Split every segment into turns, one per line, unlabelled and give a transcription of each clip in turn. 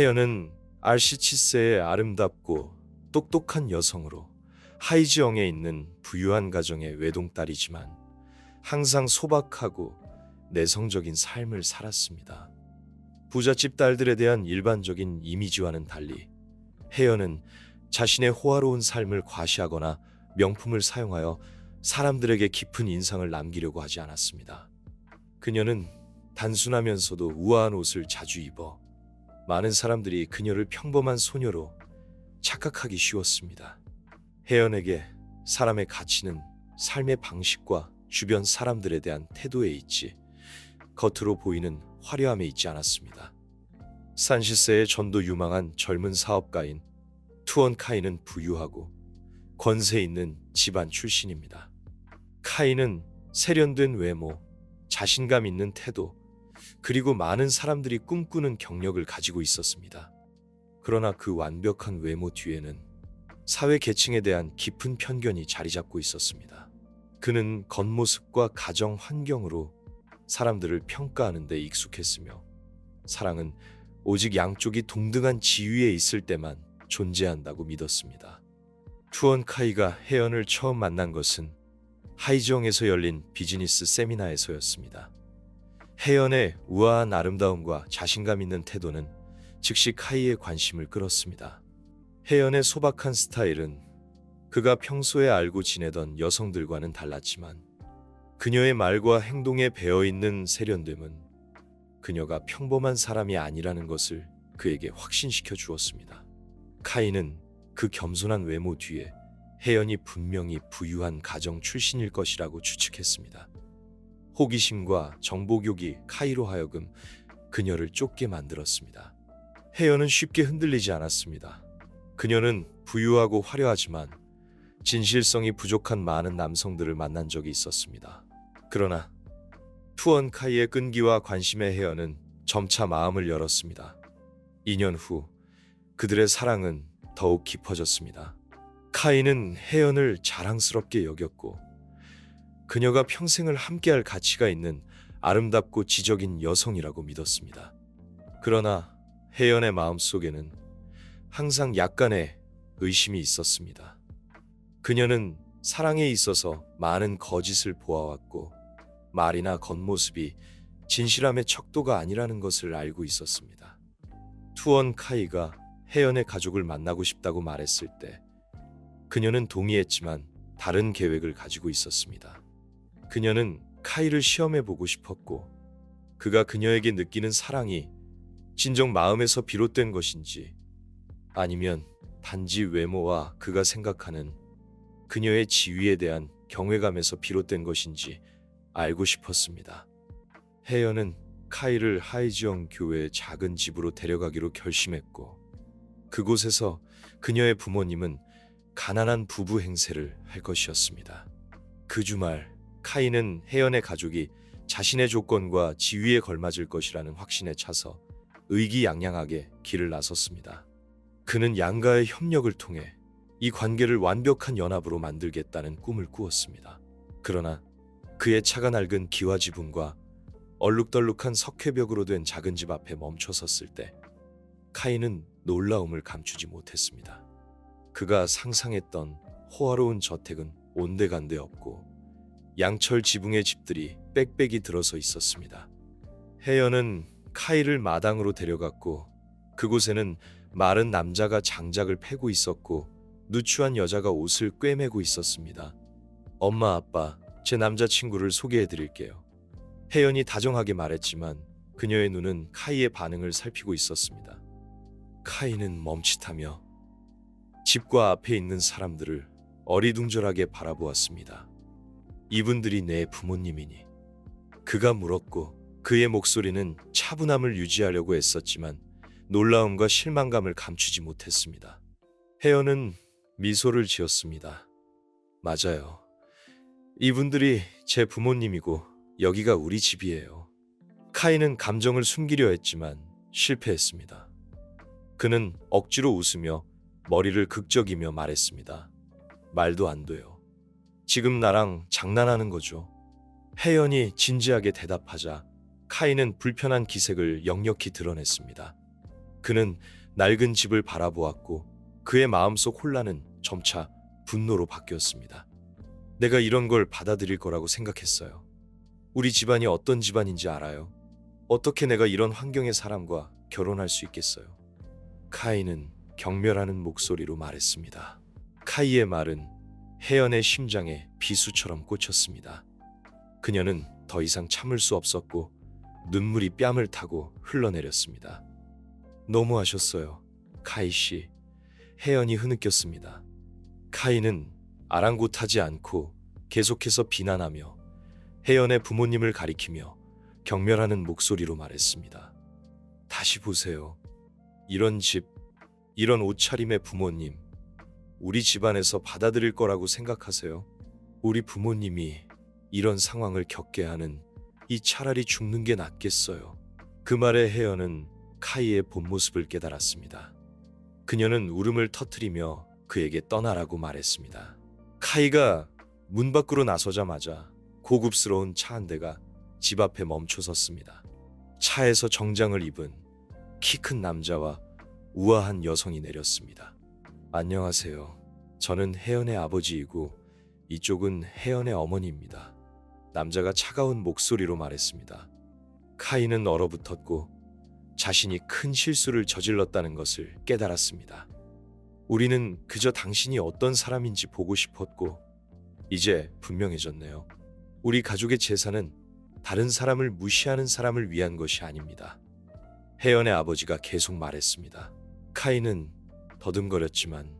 혜연은 알시치세의 아름답고 똑똑한 여성으로 하이지엉에 있는 부유한 가정의 외동딸이지만 항상 소박하고 내성적인 삶을 살았습니다. 부잣집 딸들에 대한 일반적인 이미지와는 달리 혜연은 자신의 호화로운 삶을 과시하거나 명품을 사용하여 사람들에게 깊은 인상을 남기려고 하지 않았습니다. 그녀는 단순하면서도 우아한 옷을 자주 입어 많은 사람들이 그녀를 평범한 소녀로 착각하기 쉬웠습니다. 혜연에게 사람의 가치는 삶의 방식과 주변 사람들에 대한 태도에 있지 겉으로 보이는 화려함에 있지 않았습니다. 산시세의 전도 유망한 젊은 사업가인 투원 카이는 부유하고 권세 있는 집안 출신입니다. 카이는 세련된 외모, 자신감 있는 태도, 그리고 많은 사람들이 꿈꾸는 경력을 가지고 있었습니다. 그러나 그 완벽한 외모 뒤에는 사회 계층에 대한 깊은 편견이 자리 잡고 있었습니다. 그는 겉모습과 가정 환경으로 사람들을 평가하는 데 익숙했으며 사랑은 오직 양쪽이 동등한 지위에 있을 때만 존재한다고 믿었습니다. 투원 카이가 혜연을 처음 만난 것은 하이지엉에서 열린 비즈니스 세미나에서였습니다. 혜연의 우아한 아름다움과 자신감 있는 태도는 즉시 카이의 관심을 끌었습니다. 혜연의 소박한 스타일은 그가 평소에 알고 지내던 여성들과는 달랐지만 그녀의 말과 행동에 배어있는 세련됨은 그녀가 평범한 사람이 아니라는 것을 그에게 확신시켜 주었습니다. 카이는 그 겸손한 외모 뒤에 혜연이 분명히 부유한 가정 출신일 것이라고 추측했습니다. 호기심과 정보욕이 카이로 하여금 그녀를 쫓게 만들었습니다. 혜연은 쉽게 흔들리지 않았습니다. 그녀는 부유하고 화려하지만 진실성이 부족한 많은 남성들을 만난 적이 있었습니다. 그러나 투원 카이의 끈기와 관심에 혜연은 점차 마음을 열었습니다. 2년 후 그들의 사랑은 더욱 깊어졌습니다. 카이는 혜연을 자랑스럽게 여겼고 그녀가 평생을 함께할 가치가 있는 아름답고 지적인 여성이라고 믿었습니다. 그러나 혜연의 마음속에는 항상 약간의 의심이 있었습니다. 그녀는 사랑에 있어서 많은 거짓을 보아왔고 말이나 겉모습이 진실함의 척도가 아니라는 것을 알고 있었습니다. 투원 카이가 혜연의 가족을 만나고 싶다고 말했을 때 그녀는 동의했지만 다른 계획을 가지고 있었습니다. 그녀는 카이를 시험해 보고 싶었고 그가 그녀에게 느끼는 사랑이 진정 마음에서 비롯된 것인지 아니면 단지 외모와 그가 생각하는 그녀의 지위에 대한 경외감에서 비롯된 것인지 알고 싶었습니다. 혜연은 카이를 하이지엉 교회의 작은 집으로 데려가기로 결심했고 그곳에서 그녀의 부모님은 가난한 부부 행세를 할 것이었습니다. 그 주말 카이는 혜연의 가족이 자신의 조건과 지위에 걸맞을 것이라는 확신에 차서 의기양양하게 길을 나섰습니다. 그는 양가의 협력을 통해 이 관계를 완벽한 연합으로 만들겠다는 꿈을 꾸었습니다. 그러나 그의 차가 낡은 기와 지붕과 얼룩덜룩한 석회벽으로 된 작은 집 앞에 멈춰섰을 때 카이는 놀라움을 감추지 못했습니다. 그가 상상했던 호화로운 저택은 온데간데 없고 양철 지붕의 집들이 빽빽이 들어서 있었습니다. 혜연은 카이를 마당으로 데려갔고 그곳에는 마른 남자가 장작을 패고 있었고 누추한 여자가 옷을 꿰매고 있었습니다. 엄마, 아빠, 제 남자친구를 소개해드릴게요. 혜연이 다정하게 말했지만 그녀의 눈은 카이의 반응을 살피고 있었습니다. 카이는 멈칫하며 집과 앞에 있는 사람들을 어리둥절하게 바라보았습니다. 이분들이 내 부모님이니? 그가 물었고 그의 목소리는 차분함을 유지하려고 애썼지만 놀라움과 실망감을 감추지 못했습니다. 혜연은 미소를 지었습니다. 맞아요. 이분들이 제 부모님이고 여기가 우리 집이에요. 카이는 감정을 숨기려 했지만 실패했습니다. 그는 억지로 웃으며 머리를 극적이며 말했습니다. 말도 안 돼요. 지금 나랑 장난하는 거죠. 혜연이 진지하게 대답하자 카이는 불편한 기색을 역력히 드러냈습니다. 그는 낡은 집을 바라보았고 그의 마음속 혼란은 점차 분노로 바뀌었습니다. 내가 이런 걸 받아들일 거라고 생각했어요. 우리 집안이 어떤 집안인지 알아요? 어떻게 내가 이런 환경의 사람과 결혼할 수 있겠어요? 카이는 경멸하는 목소리로 말했습니다. 카이의 말은 혜연의 심장에 비수처럼 꽂혔습니다. 그녀는 더 이상 참을 수 없었고 눈물이 뺨을 타고 흘러내렸습니다. 너무하셨어요, 카이 씨. 혜연이 흐느꼈습니다. 카이는 아랑곳하지 않고 계속해서 비난하며 혜연의 부모님을 가리키며 경멸하는 목소리로 말했습니다. 다시 보세요. 이런 집, 이런 옷차림의 부모님, 우리 집안에서 받아들일 거라고 생각하세요? 우리 부모님이 이런 상황을 겪게 하는 이 차라리 죽는 게 낫겠어요. 그 말에 혜연은 카이의 본 모습을 깨달았습니다. 그녀는 울음을 터뜨리며 그에게 떠나라고 말했습니다. 카이가 문 밖으로 나서자마자 고급스러운 차 한 대가 집 앞에 멈춰 섰습니다. 차에서 정장을 입은 키 큰 남자와 우아한 여성이 내렸습니다. 안녕하세요. 저는 혜연의 아버지이고 이쪽은 혜연의 어머니입니다. 남자가 차가운 목소리로 말했습니다. 카이는 얼어붙었고 자신이 큰 실수를 저질렀다는 것을 깨달았습니다. 우리는 그저 당신이 어떤 사람인지 보고 싶었고 이제 분명해졌네요. 우리 가족의 재산은 다른 사람을 무시하는 사람을 위한 것이 아닙니다. 혜연의 아버지가 계속 말했습니다. 카이는 더듬거렸지만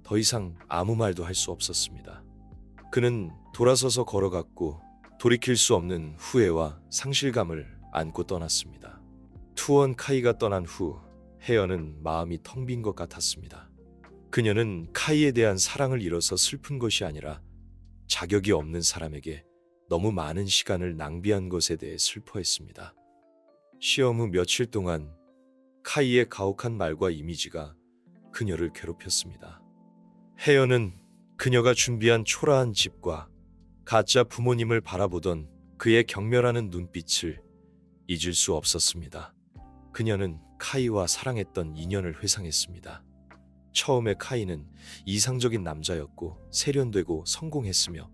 더 이상 아무 말도 할 수 없었습니다. 그는 돌아서서 걸어갔고 돌이킬 수 없는 후회와 상실감을 안고 떠났습니다. 투원 카이가 떠난 후 혜연은 마음이 텅 빈 것 같았습니다. 그녀는 카이에 대한 사랑을 잃어서 슬픈 것이 아니라 자격이 없는 사람에게 너무 많은 시간을 낭비한 것에 대해 슬퍼했습니다. 시험 후 며칠 동안 카이의 가혹한 말과 이미지가 그녀를 괴롭혔습니다. 혜연은 그녀가 준비한 초라한 집과 가짜 부모님을 바라보던 그의 경멸하는 눈빛을 잊을 수 없었습니다. 그녀는 카이와 사랑했던 인연을 회상했습니다. 처음에 카이는 이상적인 남자였고 세련되고 성공했으며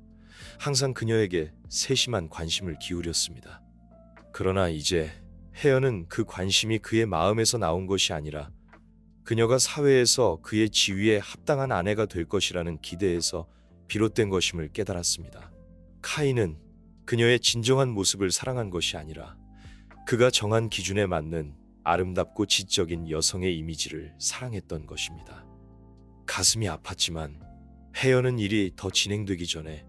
항상 그녀에게 세심한 관심을 기울였습니다. 그러나 이제 혜연은 그 관심이 그의 마음에서 나온 것이 아니라 그녀가 사회에서 그의 지위에 합당한 아내가 될 것이라는 기대에서 비롯된 것임을 깨달았습니다. 카이는 그녀의 진정한 모습을 사랑한 것이 아니라 그가 정한 기준에 맞는 아름답고 지적인 여성의 이미지를 사랑했던 것입니다. 가슴이 아팠지만 혜연은 일이 더 진행되기 전에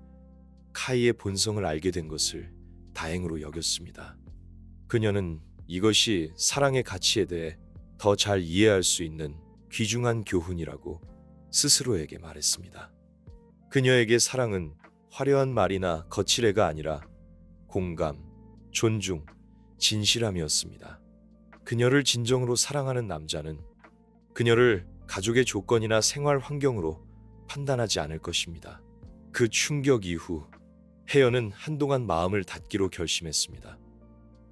카이의 본성을 알게 된 것을 다행으로 여겼습니다. 그녀는 이것이 사랑의 가치에 대해 더 잘 이해할 수 있는 귀중한 교훈이라고 스스로에게 말했습니다. 그녀에게 사랑은 화려한 말이나 거칠애가 아니라 공감, 존중, 진실함이었습니다. 그녀를 진정으로 사랑하는 남자는 그녀를 가족의 조건이나 생활 환경으로 판단하지 않을 것입니다. 그 충격 이후 혜연은 한동안 마음을 닫기로 결심했습니다.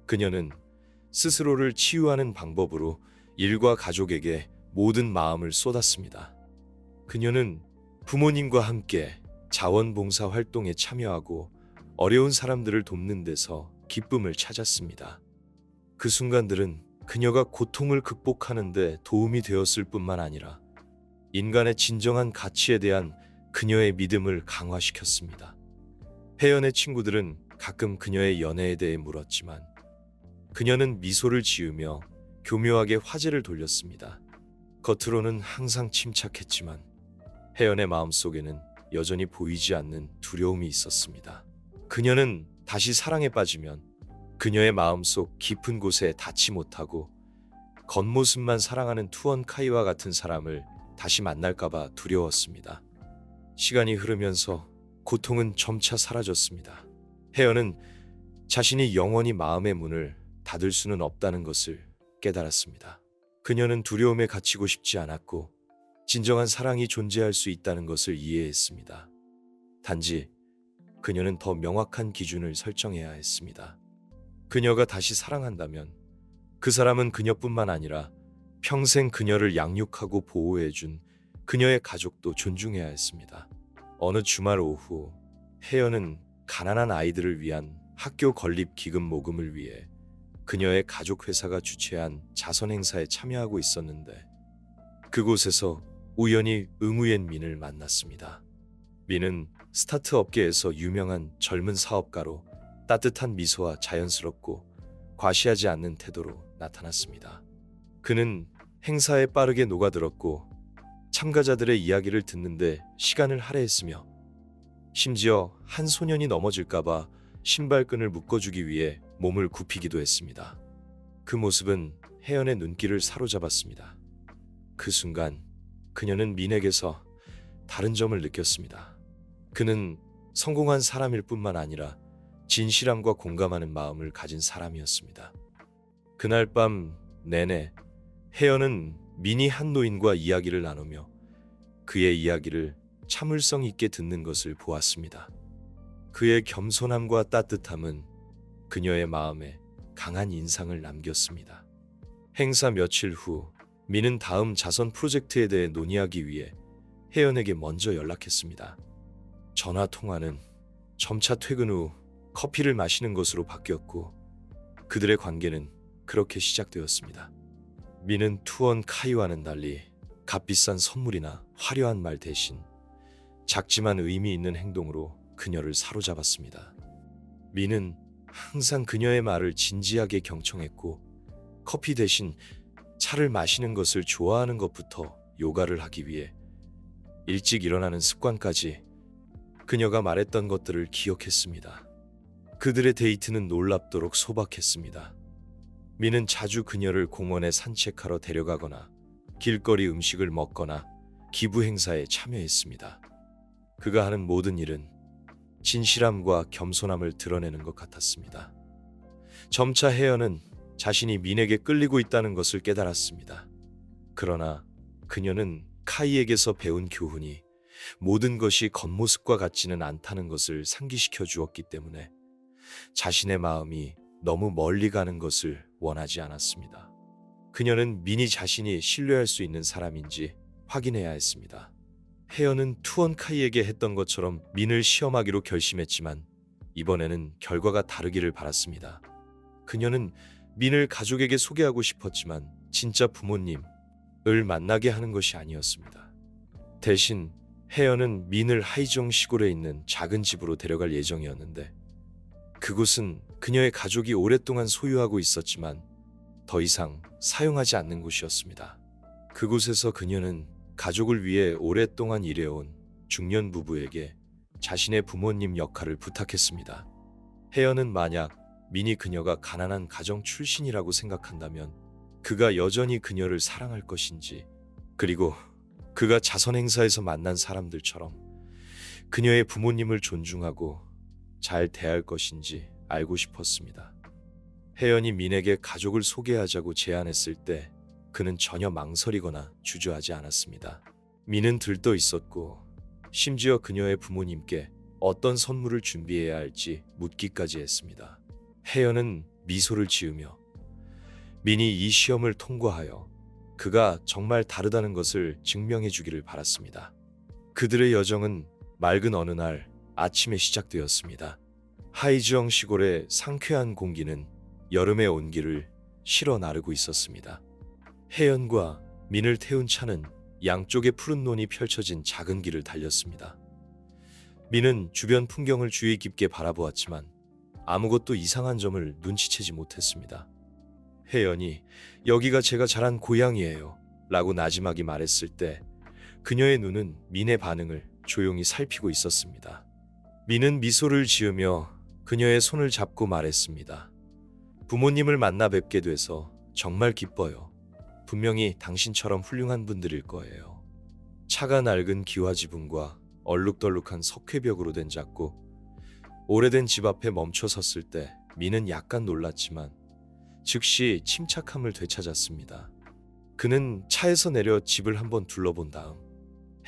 그녀는 스스로를 치유하는 방법으로 일과 가족에게 모든 마음을 쏟았습니다. 그녀는 부모님과 함께 자원봉사 활동에 참여하고 어려운 사람들을 돕는 데서 기쁨을 찾았습니다. 그 순간들은 그녀가 고통을 극복하는 데 도움이 되었을 뿐만 아니라 인간의 진정한 가치에 대한 그녀의 믿음을 강화시켰습니다. 혜연의 친구들은 가끔 그녀의 연애에 대해 물었지만 그녀는 미소를 지으며 교묘하게 화제를 돌렸습니다. 겉으로는 항상 침착했지만 혜연의 마음속에는 여전히 보이지 않는 두려움이 있었습니다. 그녀는 다시 사랑에 빠지면 그녀의 마음속 깊은 곳에 닿지 못하고 겉모습만 사랑하는 투원 카이와 같은 사람을 다시 만날까봐 두려웠습니다. 시간이 흐르면서 고통은 점차 사라졌습니다. 혜연은 자신이 영원히 마음의 문을 닫을 수는 없다는 것을 깨달았습니다. 그녀는 두려움에 갇히고 싶지 않았고 진정한 사랑이 존재할 수 있다는 것을 이해했습니다. 단지 그녀는 더 명확한 기준을 설정해야 했습니다. 그녀가 다시 사랑한다면 그 사람은 그녀뿐만 아니라 평생 그녀를 양육하고 보호해준 그녀의 가족도 존중해야 했습니다. 어느 주말 오후 혜연은 가난한 아이들을 위한 학교 건립 기금 모금을 위해 그녀의 가족 회사가 주최한 자선 행사에 참여하고 있었는데 그곳에서 우연히 응우엔 민을 만났습니다. 민은 스타트 업계에서 유명한 젊은 사업가로 따뜻한 미소와 자연스럽고 과시하지 않는 태도로 나타났습니다. 그는 행사에 빠르게 녹아들었고 참가자들의 이야기를 듣는데 시간을 할애했으며 심지어 한 소년이 넘어질까봐 신발끈을 묶어주기 위해 몸을 굽히기도 했습니다. 그 모습은 혜연의 눈길을 사로잡았습니다. 그 순간 그녀는 민에게서 다른 점을 느꼈습니다. 그는 성공한 사람일 뿐만 아니라 진실함과 공감하는 마음을 가진 사람이었습니다. 그날 밤 내내 혜연은 민이 한 노인과 이야기를 나누며 그의 이야기를 참을성 있게 듣는 것을 보았습니다. 그의 겸손함과 따뜻함은 그녀의 마음에 강한 인상을 남겼습니다. 행사 며칠 후 민은 다음 자선 프로젝트에 대해 논의하기 위해 혜연에게 먼저 연락했습니다. 전화 통화는 점차 퇴근 후 커피를 마시는 것으로 바뀌었고 그들의 관계는 그렇게 시작되었습니다. 민은 투원 카이와는 달리 값비싼 선물이나 화려한 말 대신 작지만 의미 있는 행동으로 그녀를 사로잡았습니다. 민은 항상 그녀의 말을 진지하게 경청했고 커피 대신 차를 마시는 것을 좋아하는 것부터 요가를 하기 위해 일찍 일어나는 습관까지 그녀가 말했던 것들을 기억했습니다. 그들의 데이트는 놀랍도록 소박했습니다. 민은 자주 그녀를 공원에 산책하러 데려가거나 길거리 음식을 먹거나 기부 행사에 참여했습니다. 그가 하는 모든 일은 진실함과 겸손함을 드러내는 것 같았습니다. 점차 혜연은 자신이 민에게 끌리고 있다는 것을 깨달았습니다. 그러나 그녀는 카이에게서 배운 교훈이 모든 것이 겉모습과 같지는 않다는 것을 상기시켜 주었기 때문에 자신의 마음이 너무 멀리 가는 것을 원하지 않았습니다. 그녀는 민이 자신이 신뢰할 수 있는 사람인지 확인해야 했습니다. 혜연은 투원카이에게 했던 것처럼 민을 시험하기로 결심했지만 이번에는 결과가 다르기를 바랐습니다. 그녀는 민을 가족에게 소개하고 싶었지만 진짜 부모님을 만나게 하는 것이 아니었습니다. 대신 혜연은 민을 하이종 시골에 있는 작은 집으로 데려갈 예정이었는데 그곳은 그녀의 가족이 오랫동안 소유하고 있었지만 더 이상 사용하지 않는 곳이었습니다. 그곳에서 그녀는 가족을 위해 오랫동안 일해온 중년 부부에게 자신의 부모님 역할을 부탁했습니다. 혜연은 만약 민이 그녀가 가난한 가정 출신이라고 생각한다면 그가 여전히 그녀를 사랑할 것인지, 그리고 그가 자선 행사에서 만난 사람들처럼 그녀의 부모님을 존중하고 잘 대할 것인지 알고 싶었습니다. 혜연이 민에게 가족을 소개하자고 제안했을 때 그는 전혀 망설이거나 주저하지 않았습니다. 민은 들떠 있었고 심지어 그녀의 부모님께 어떤 선물을 준비해야 할지 묻기까지 했습니다. 혜연은 미소를 지으며 민이 이 시험을 통과하여 그가 정말 다르다는 것을 증명해 주기를 바랐습니다. 그들의 여정은 맑은 어느 날 아침에 시작되었습니다. 하이즈엉 시골의 상쾌한 공기는 여름의 온기를 실어 나르고 있었습니다. 혜연과 민을 태운 차는 양쪽에 푸른 논이 펼쳐진 작은 길을 달렸습니다. 민은 주변 풍경을 주의 깊게 바라보았지만 아무것도 이상한 점을 눈치채지 못했습니다. 혜연이 여기가 제가 자란 고향이에요 라고 나지막이 말했을 때 그녀의 눈은 민의 반응을 조용히 살피고 있었습니다. 민은 미소를 지으며 그녀의 손을 잡고 말했습니다. 부모님을 만나 뵙게 돼서 정말 기뻐요. 분명히 당신처럼 훌륭한 분들일 거예요. 차가 낡은 기와 지붕과 얼룩덜룩한 석회벽으로 된 작고 오래된 집 앞에 멈춰 섰을 때 민은 약간 놀랐지만 즉시 침착함을 되찾았습니다. 그는 차에서 내려 집을 한번 둘러본 다음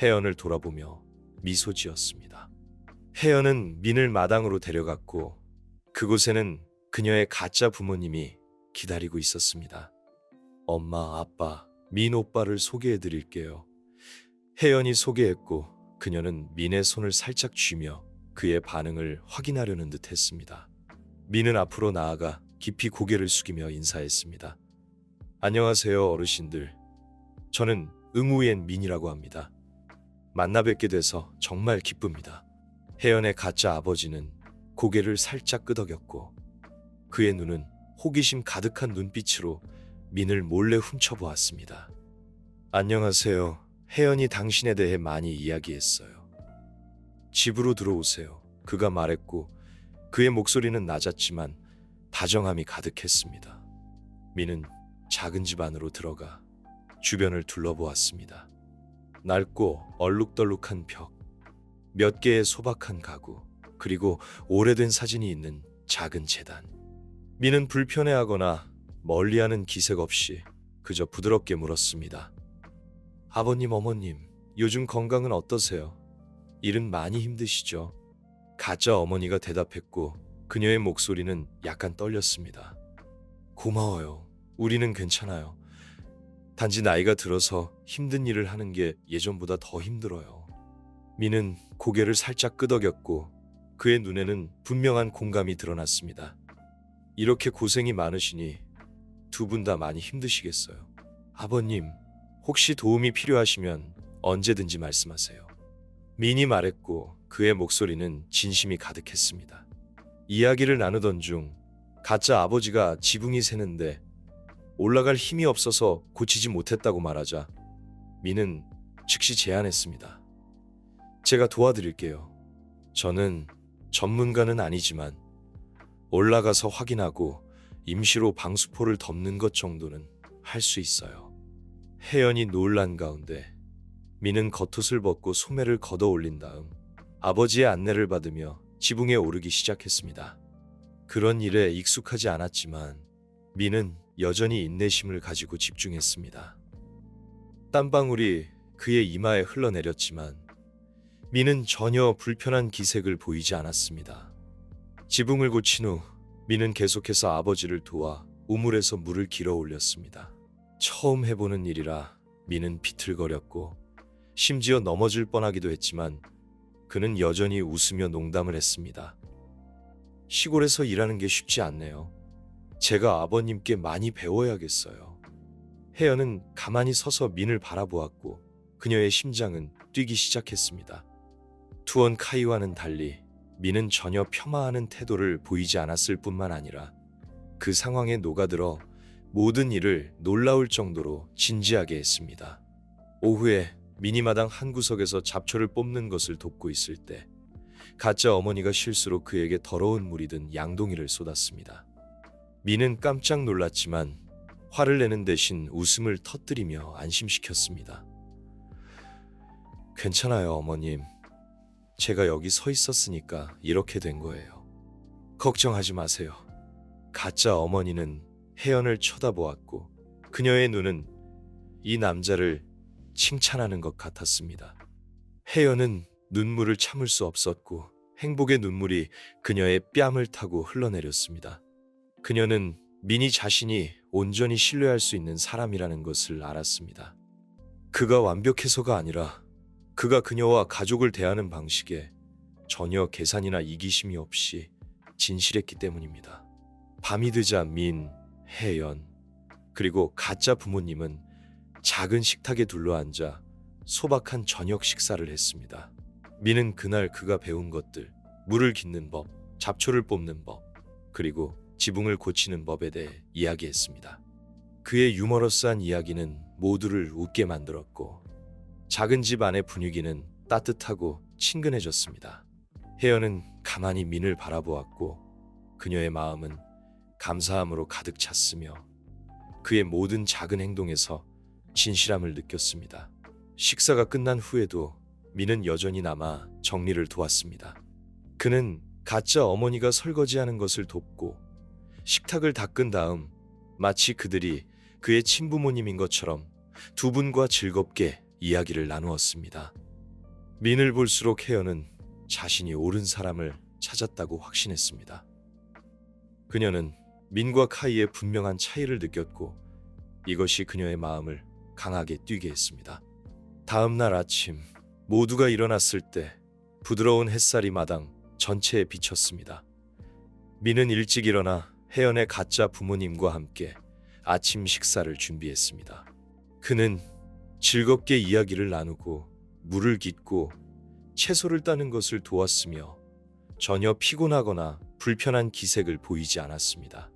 혜연을 돌아보며 미소 지었습니다. 혜연은 민을 마당으로 데려갔고 그곳에는 그녀의 가짜 부모님이 기다리고 있었습니다. 엄마, 아빠, 민 오빠를 소개해 드릴게요. 혜연이 소개했고 그녀는 민의 손을 살짝 쥐며 그의 반응을 확인하려는 듯 했습니다. 민은 앞으로 나아가 깊이 고개를 숙이며 인사했습니다. 안녕하세요, 어르신들. 저는 응우엔 민이라고 합니다. 만나 뵙게 돼서 정말 기쁩니다. 혜연의 가짜 아버지는 고개를 살짝 끄덕였고 그의 눈은 호기심 가득한 눈빛으로 민을 몰래 훔쳐보았습니다. 안녕하세요. 혜연이 당신에 대해 많이 이야기했어요. 집으로 들어오세요. 그가 말했고 그의 목소리는 낮았지만 다정함이 가득했습니다. 민은 작은 집 안으로 들어가 주변을 둘러보았습니다. 낡고 얼룩덜룩한 벽, 몇 개의 소박한 가구, 그리고 오래된 사진이 있는 작은 재단. 민은 불편해하거나 멀리하는 기색 없이 그저 부드럽게 물었습니다. 아버님, 어머님, 요즘 건강은 어떠세요? 일은 많이 힘드시죠? 가짜 어머니가 대답했고 그녀의 목소리는 약간 떨렸습니다. 고마워요. 우리는 괜찮아요. 단지 나이가 들어서 힘든 일을 하는 게 예전보다 더 힘들어요. 민은 고개를 살짝 끄덕였고 그의 눈에는 분명한 공감이 드러났습니다. 이렇게 고생이 많으시니 두 분 다 많이 힘드시겠어요. 아버님, 혹시 도움이 필요하시면 언제든지 말씀하세요. 민이 말했고 그의 목소리는 진심이 가득했습니다. 이야기를 나누던 중 가짜 아버지가 지붕이 새는데 올라갈 힘이 없어서 고치지 못했다고 말하자 민은 즉시 제안했습니다. 제가 도와드릴게요. 저는 전문가는 아니지만 올라가서 확인하고 임시로 방수포를 덮는 것 정도는 할 수 있어요. 혜연이 놀란 가운데 민은 겉옷을 벗고 소매를 걷어 올린 다음 아버지의 안내를 받으며 지붕에 오르기 시작했습니다. 그런 일에 익숙하지 않았지만 민은 여전히 인내심을 가지고 집중했습니다. 땀방울이 그의 이마에 흘러내렸지만 민은 전혀 불편한 기색을 보이지 않았습니다. 지붕을 고친 후 민은 계속해서 아버지를 도와 우물에서 물을 길어 올렸습니다. 처음 해보는 일이라 민은 비틀거렸고 심지어 넘어질 뻔하기도 했지만 그는 여전히 웃으며 농담을 했습니다. 시골에서 일하는 게 쉽지 않네요. 제가 아버님께 많이 배워야겠어요. 혜연은 가만히 서서 민을 바라보았고 그녀의 심장은 뛰기 시작했습니다. 투원 카이와는 달리 민은 전혀 폄하하는 태도를 보이지 않았을 뿐만 아니라 그 상황에 녹아들어 모든 일을 놀라울 정도로 진지하게 했습니다. 오후에 미니마당 한 구석에서 잡초를 뽑는 것을 돕고 있을 때 가짜 어머니가 실수로 그에게 더러운 물이 든 양동이를 쏟았습니다. 민은 깜짝 놀랐지만 화를 내는 대신 웃음을 터뜨리며 안심시켰습니다. 괜찮아요, 어머님. 제가 여기 서 있었으니까 이렇게 된 거예요. 걱정하지 마세요. 가짜 어머니는 혜연을 쳐다보았고 그녀의 눈은 이 남자를 칭찬하는 것 같았습니다. 혜연은 눈물을 참을 수 없었고 행복의 눈물이 그녀의 뺨을 타고 흘러내렸습니다. 그녀는 민이 자신이 온전히 신뢰할 수 있는 사람이라는 것을 알았습니다. 그가 완벽해서가 아니라 그가 그녀와 가족을 대하는 방식에 전혀 계산이나 이기심이 없이 진실했기 때문입니다. 밤이 되자 민, 혜연, 그리고 가짜 부모님은 작은 식탁에 둘러앉아 소박한 저녁 식사를 했습니다. 민은 그날 그가 배운 것들, 물을 깃는 법, 잡초를 뽑는 법, 그리고 지붕을 고치는 법에 대해 이야기했습니다. 그의 유머러스한 이야기는 모두를 웃게 만들었고 작은 집 안의 분위기는 따뜻하고 친근해졌습니다. 혜연은 가만히 민을 바라보았고 그녀의 마음은 감사함으로 가득 찼으며 그의 모든 작은 행동에서 진실함을 느꼈습니다. 식사가 끝난 후에도 민은 여전히 남아 정리를 도왔습니다. 그는 가짜 어머니가 설거지하는 것을 돕고 식탁을 닦은 다음 마치 그들이 그의 친부모님인 것처럼 두 분과 즐겁게 이야기를 나누었습니다. 민을 볼수록 혜연은 자신이 옳은 사람을 찾았다고 확신했습니다. 그녀는 민과 카이의 분명한 차이를 느꼈고 이것이 그녀의 마음을 강하게 뛰게 했습니다. 다음 날 아침 모두가 일어났을 때 부드러운 햇살이 마당 전체에 비쳤습니다. 민은 일찍 일어나 혜연의 가짜 부모님과 함께 아침 식사를 준비했습니다. 그는 즐겁게 이야기를 나누고 물을 깃고 채소를 따는 것을 도왔으며 전혀 피곤하거나 불편한 기색을 보이지 않았습니다.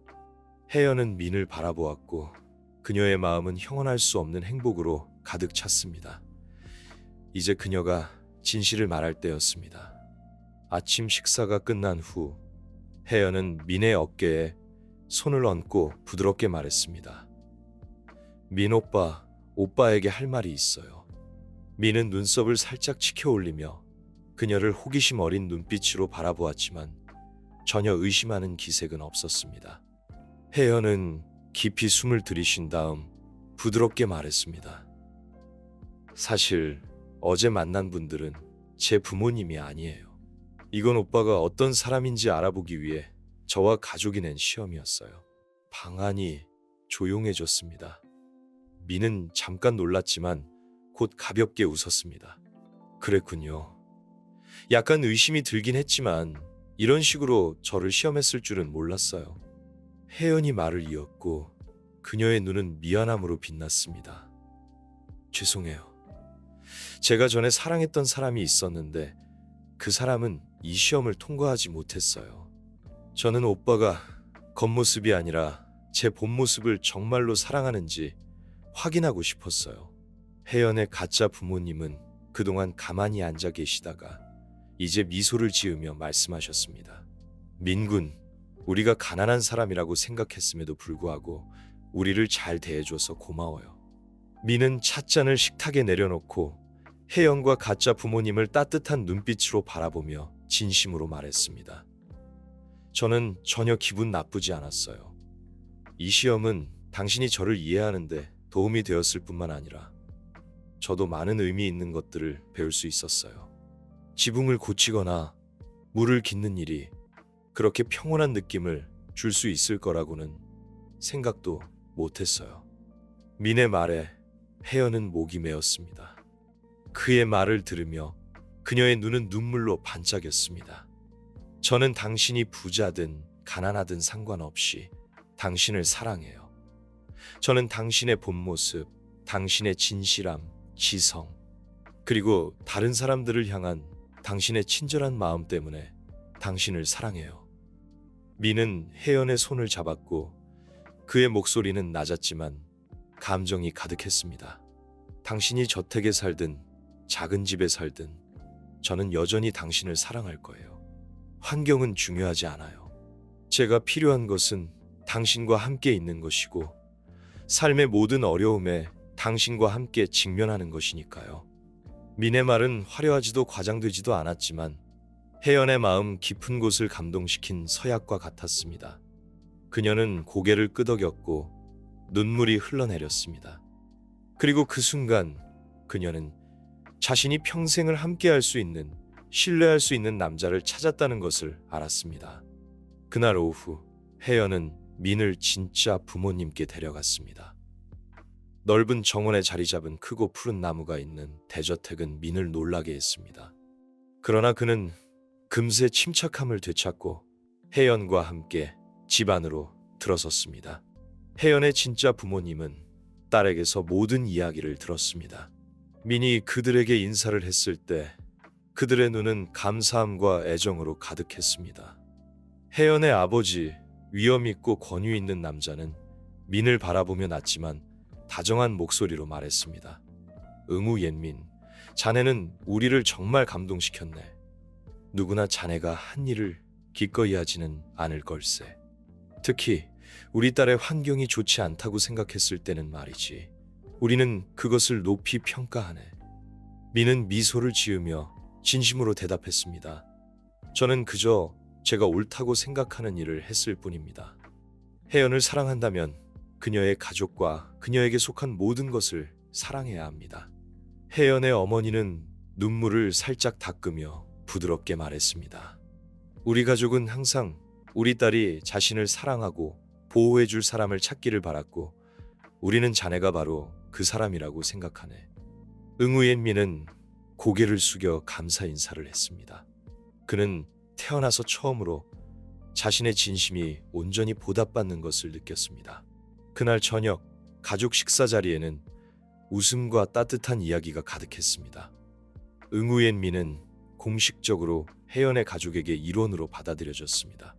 혜연은 민을 바라보았고 그녀의 마음은 형언할 수 없는 행복으로 가득 찼습니다. 이제 그녀가 진실을 말할 때였습니다. 아침 식사가 끝난 후 혜연은 민의 어깨에 손을 얹고 부드럽게 말했습니다. 민 오빠, 오빠에게 할 말이 있어요. 민은 눈썹을 살짝 치켜 올리며 그녀를 호기심 어린 눈빛으로 바라보았지만 전혀 의심하는 기색은 없었습니다. 혜연은 깊이 숨을 들이쉰 다음 부드럽게 말했습니다. 사실 어제 만난 분들은 제 부모님이 아니에요. 이건 오빠가 어떤 사람인지 알아보기 위해 저와 가족이 낸 시험이었어요. 방 안이 조용해졌습니다. 민은 잠깐 놀랐지만 곧 가볍게 웃었습니다. 그랬군요. 약간 의심이 들긴 했지만 이런 식으로 저를 시험했을 줄은 몰랐어요. 혜연이 말을 이었고 그녀의 눈은 미안함으로 빛났습니다. 죄송해요. 제가 전에 사랑했던 사람이 있었는데 그 사람은 이 시험을 통과하지 못했어요. 저는 오빠가 겉모습이 아니라 제 본모습을 정말로 사랑하는지 확인하고 싶었어요. 혜연의 가짜 부모님은 그동안 가만히 앉아 계시다가 이제 미소를 지으며 말씀하셨습니다. 민군, 우리가 가난한 사람이라고 생각했음에도 불구하고 우리를 잘 대해줘서 고마워요. 민은 찻잔을 식탁에 내려놓고 혜연과 가짜 부모님을 따뜻한 눈빛으로 바라보며 진심으로 말했습니다. 저는 전혀 기분 나쁘지 않았어요. 이 시험은 당신이 저를 이해하는데 도움이 되었을 뿐만 아니라 저도 많은 의미 있는 것들을 배울 수 있었어요. 지붕을 고치거나 물을 깃는 일이 그렇게 평온한 느낌을 줄 수 있을 거라고는 생각도 못했어요. 민의 말에 혜연은 목이 메었습니다. 그의 말을 들으며 그녀의 눈은 눈물로 반짝였습니다. 저는 당신이 부자든 가난하든 상관없이 당신을 사랑해요. 저는 당신의 본 모습, 당신의 진실함, 지성, 그리고 다른 사람들을 향한 당신의 친절한 마음 때문에 당신을 사랑해요. 민은 혜연의 손을 잡았고 그의 목소리는 낮았지만 감정이 가득했습니다. 당신이 저택에 살든 작은 집에 살든 저는 여전히 당신을 사랑할 거예요. 환경은 중요하지 않아요. 제가 필요한 것은 당신과 함께 있는 것이고 삶의 모든 어려움에 당신과 함께 직면하는 것이니까요. 민의 말은 화려하지도 과장되지도 않았지만 혜연의 마음 깊은 곳을 감동시킨 서약과 같았습니다. 그녀는 고개를 끄덕였고 눈물이 흘러내렸습니다. 그리고 그 순간 그녀는 자신이 평생을 함께할 수 있는, 신뢰할 수 있는 남자를 찾았다는 것을 알았습니다. 그날 오후 혜연은 민을 진짜 부모님께 데려갔습니다. 넓은 정원에 자리 잡은 크고 푸른 나무가 있는 대저택은 민을 놀라게 했습니다. 그러나 그는 금세 침착함을 되찾고 혜연과 함께 집 안으로 들어섰습니다. 혜연의 진짜 부모님은 딸에게서 모든 이야기를 들었습니다. 민이 그들에게 인사를 했을 때 그들의 눈은 감사함과 애정으로 가득했습니다. 혜연의 아버지, 위엄 있고 권위 있는 남자는 민을 바라보며 낳지만 다정한 목소리로 말했습니다. 응우 옌민, 자네는 우리를 정말 감동시켰네. 누구나 자네가 한 일을 기꺼이 하지는 않을 걸세. 특히 우리 딸의 환경이 좋지 않다고 생각했을 때는 말이지. 우리는 그것을 높이 평가하네. 민은 미소를 지으며 진심으로 대답했습니다. 저는 그저 제가 옳다고 생각하는 일을 했을 뿐입니다. 혜연을 사랑한다면 그녀의 가족과 그녀에게 속한 모든 것을 사랑해야 합니다. 혜연의 어머니는 눈물을 살짝 닦으며 부드럽게 말했습니다. 우리 가족은 항상 우리 딸이 자신을 사랑하고 보호해줄 사람을 찾기를 바랐고 우리는 자네가 바로 그 사람이라고 생각하네. 응우엔 민은 고개를 숙여 감사 인사를 했습니다. 그는 태어나서 처음으로 자신의 진심이 온전히 보답받는 것을 느꼈습니다. 그날 저녁 가족 식사 자리에는 웃음과 따뜻한 이야기가 가득했습니다. 응우엔 민은 공식적으로 혜연의 가족에게 일원으로 받아들여졌습니다.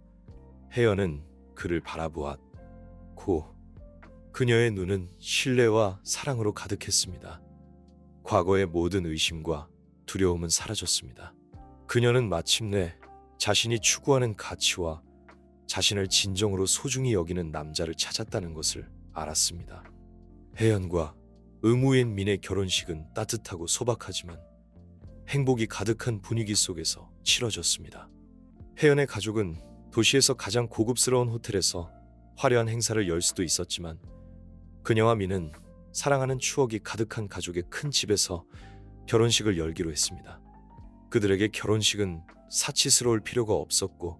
혜연은 그를 바라보았고 그녀의 눈은 신뢰와 사랑으로 가득했습니다. 과거의 모든 의심과 두려움은 사라졌습니다. 그녀는 마침내 자신이 추구하는 가치와 자신을 진정으로 소중히 여기는 남자를 찾았다는 것을 알았습니다. 혜연과 응우엔 민의 결혼식은 따뜻하고 소박하지만 행복이 가득한 분위기 속에서 치러졌습니다. 혜연의 가족은 도시에서 가장 고급스러운 호텔에서 화려한 행사를 열 수도 있었지만 그녀와 민은 사랑하는 추억이 가득한 가족의 큰 집에서 결혼식을 열기로 했습니다. 그들에게 결혼식은 사치스러울 필요가 없었고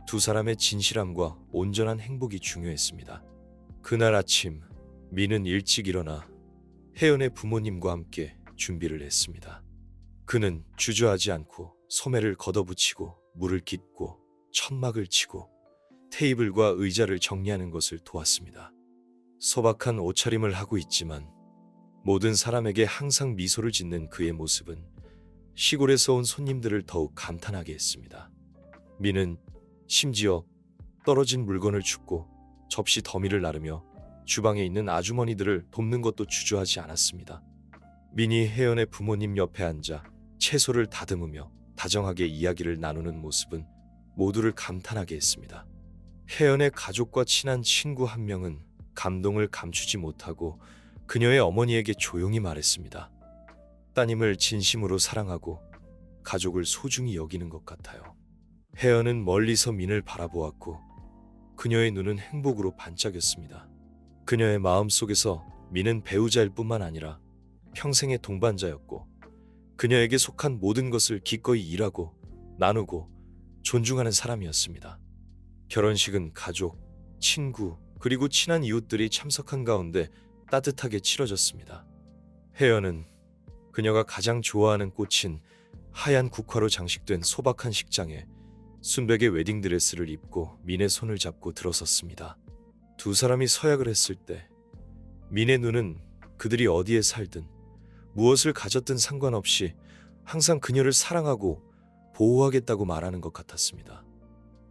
두 사람의 진실함과 온전한 행복이 중요했습니다. 그날 아침 민은 일찍 일어나 혜연의 부모님과 함께 준비를 했습니다. 그는 주저하지 않고 소매를 걷어붙이고 물을 깃고 천막을 치고 테이블과 의자를 정리하는 것을 도왔습니다. 소박한 옷차림을 하고 있지만 모든 사람에게 항상 미소를 짓는 그의 모습은 시골에서 온 손님들을 더욱 감탄하게 했습니다. 민은 심지어 떨어진 물건을 줍고 접시 더미를 나르며 주방에 있는 아주머니들을 돕는 것도 주저하지 않았습니다. 민이 혜연의 부모님 옆에 앉아 채소를 다듬으며 다정하게 이야기를 나누는 모습은 모두를 감탄하게 했습니다. 혜연의 가족과 친한 친구 한 명은 감동을 감추지 못하고 그녀의 어머니에게 조용히 말했습니다. 따님을 진심으로 사랑하고 가족을 소중히 여기는 것 같아요. 혜연은 멀리서 민을 바라보았고 그녀의 눈은 행복으로 반짝였습니다. 그녀의 마음속에서 민은 배우자일 뿐만 아니라 평생의 동반자였고 그녀에게 속한 모든 것을 기꺼이 일하고 나누고 존중하는 사람이었습니다. 결혼식은 가족, 친구, 그리고 친한 이웃들이 참석한 가운데 따뜻하게 치러졌습니다. 혜연은 그녀가 가장 좋아하는 꽃인 하얀 국화로 장식된 소박한 식장에 순백의 웨딩드레스를 입고 민의 손을 잡고 들어섰습니다. 두 사람이 서약을 했을 때 민의 눈은 그들이 어디에 살든 무엇을 가졌든 상관없이 항상 그녀를 사랑하고 보호하겠다고 말하는 것 같았습니다.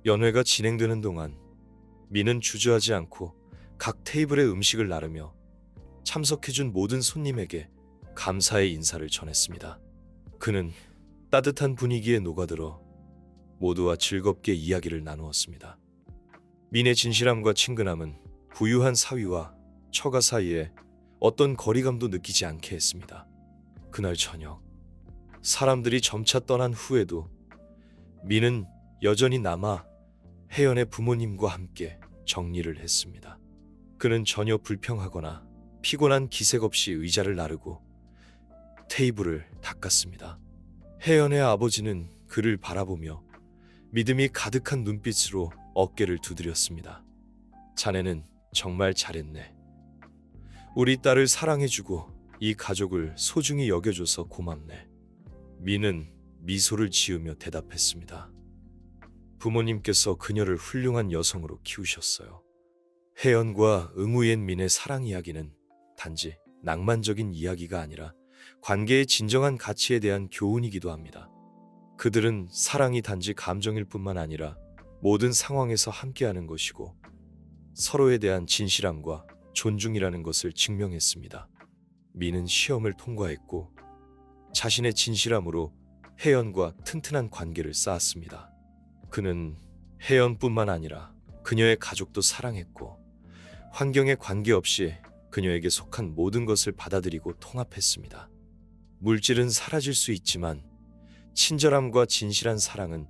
연회가 진행되는 동안 민은 주저하지 않고 각 테이블의 음식을 나르며 참석해준 모든 손님에게 감사의 인사를 전했습니다. 그는 따뜻한 분위기에 녹아들어 모두와 즐겁게 이야기를 나누었습니다. 민의 진실함과 친근함은 부유한 사위와 처가 사이에 어떤 거리감도 느끼지 않게 했습니다. 그날 저녁 사람들이 점차 떠난 후에도 민은 여전히 남아 혜연의 부모님과 함께 정리를 했습니다. 그는 전혀 불평하거나 피곤한 기색 없이 의자를 나르고 테이블을 닦았습니다. 혜연의 아버지는 그를 바라보며 믿음이 가득한 눈빛으로 어깨를 두드렸습니다. 자네는 정말 잘했네. 우리 딸을 사랑해주고 이 가족을 소중히 여겨줘서 고맙네. 민은 미소를 지으며 대답했습니다. 부모님께서 그녀를 훌륭한 여성으로 키우셨어요. 혜연과 응우엔 민의 사랑 이야기는 단지 낭만적인 이야기가 아니라 관계의 진정한 가치에 대한 교훈이기도 합니다. 그들은 사랑이 단지 감정일 뿐만 아니라 모든 상황에서 함께하는 것이고 서로에 대한 진실함과 존중이라는 것을 증명했습니다. 민은 시험을 통과했고 자신의 진실함으로 혜연과 튼튼한 관계를 쌓았습니다. 그는 혜연뿐만 아니라 그녀의 가족도 사랑했고 환경에 관계없이 그녀에게 속한 모든 것을 받아들이고 통합했습니다. 물질은 사라질 수 있지만 친절함과 진실한 사랑은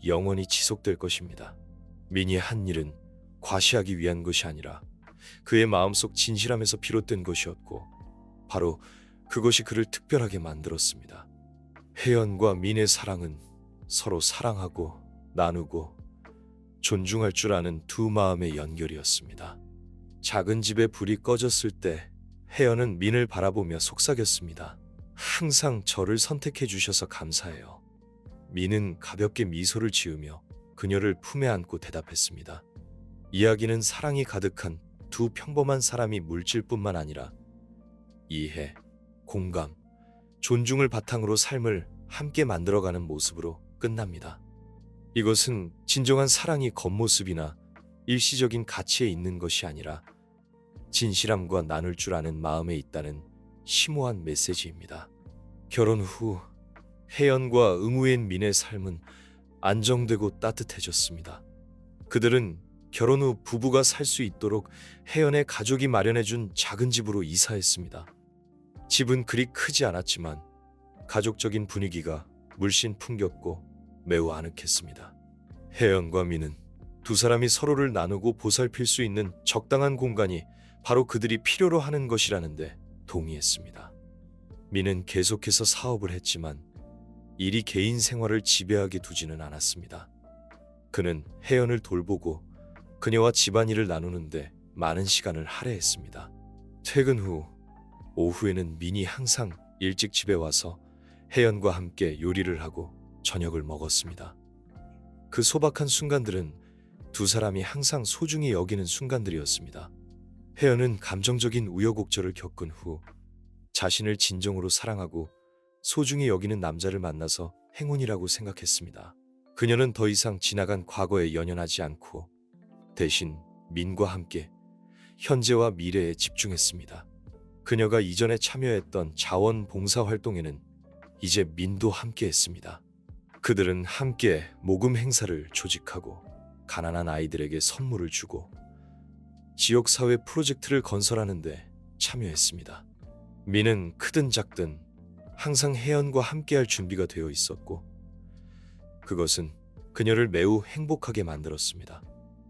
영원히 지속될 것입니다. 민이 한 일은 과시하기 위한 것이 아니라 그의 마음속 진실함에서 비롯된 것이었고 바로 그것이 그를 특별하게 만들었습니다. 혜연과 민의 사랑은 서로 사랑하고 나누고 존중할 줄 아는 두 마음의 연결이었습니다. 작은 집에 불이 꺼졌을 때 혜연은 민을 바라보며 속삭였습니다. 항상 저를 선택해 주셔서 감사해요. 민은 가볍게 미소를 지으며 그녀를 품에 안고 대답했습니다. 이야기는 사랑이 가득한 두 평범한 사람이 물질뿐만 아니라 이해, 공감, 존중을 바탕으로 삶을 함께 만들어가는 모습으로 끝납니다. 이것은 진정한 사랑이 겉모습이나 일시적인 가치에 있는 것이 아니라 진실함과 나눌 줄 아는 마음에 있다는 심오한 메시지입니다. 결혼 후 혜연과 응우엔 민의 삶은 안정되고 따뜻해졌습니다. 그들은 결혼 후 부부가 살 수 있도록 혜연의 가족이 마련해준 작은 집으로 이사했습니다. 집은 그리 크지 않았지만 가족적인 분위기가 물씬 풍겼고 매우 아늑했습니다. 혜연과 민은 두 사람이 서로를 나누고 보살필 수 있는 적당한 공간이 바로 그들이 필요로 하는 것이라는데 동의했습니다. 민은 계속해서 사업을 했지만 일이 개인 생활을 지배하게 두지는 않았습니다. 그는 혜연을 돌보고 그녀와 집안일을 나누는데 많은 시간을 할애했습니다. 퇴근 후 오후에는 민이 항상 일찍 집에 와서 혜연과 함께 요리를 하고 저녁을 먹었습니다. 그 소박한 순간들은 두 사람이 항상 소중히 여기는 순간들이었습니다. 혜연은 감정적인 우여곡절을 겪은 후 자신을 진정으로 사랑하고 소중히 여기는 남자를 만나서 행운이라고 생각했습니다. 그녀는 더 이상 지나간 과거에 연연하지 않고 대신 민과 함께 현재와 미래에 집중했습니다. 그녀가 이전에 참여했던 자원봉사활동에는 이제 민도 함께 했습니다. 그들은 함께 모금 행사를 조직하고 가난한 아이들에게 선물을 주고 지역사회 프로젝트를 건설하는 데 참여했습니다. 민은 크든 작든 항상 혜연과 함께할 준비가 되어 있었고 그것은 그녀를 매우 행복하게 만들었습니다.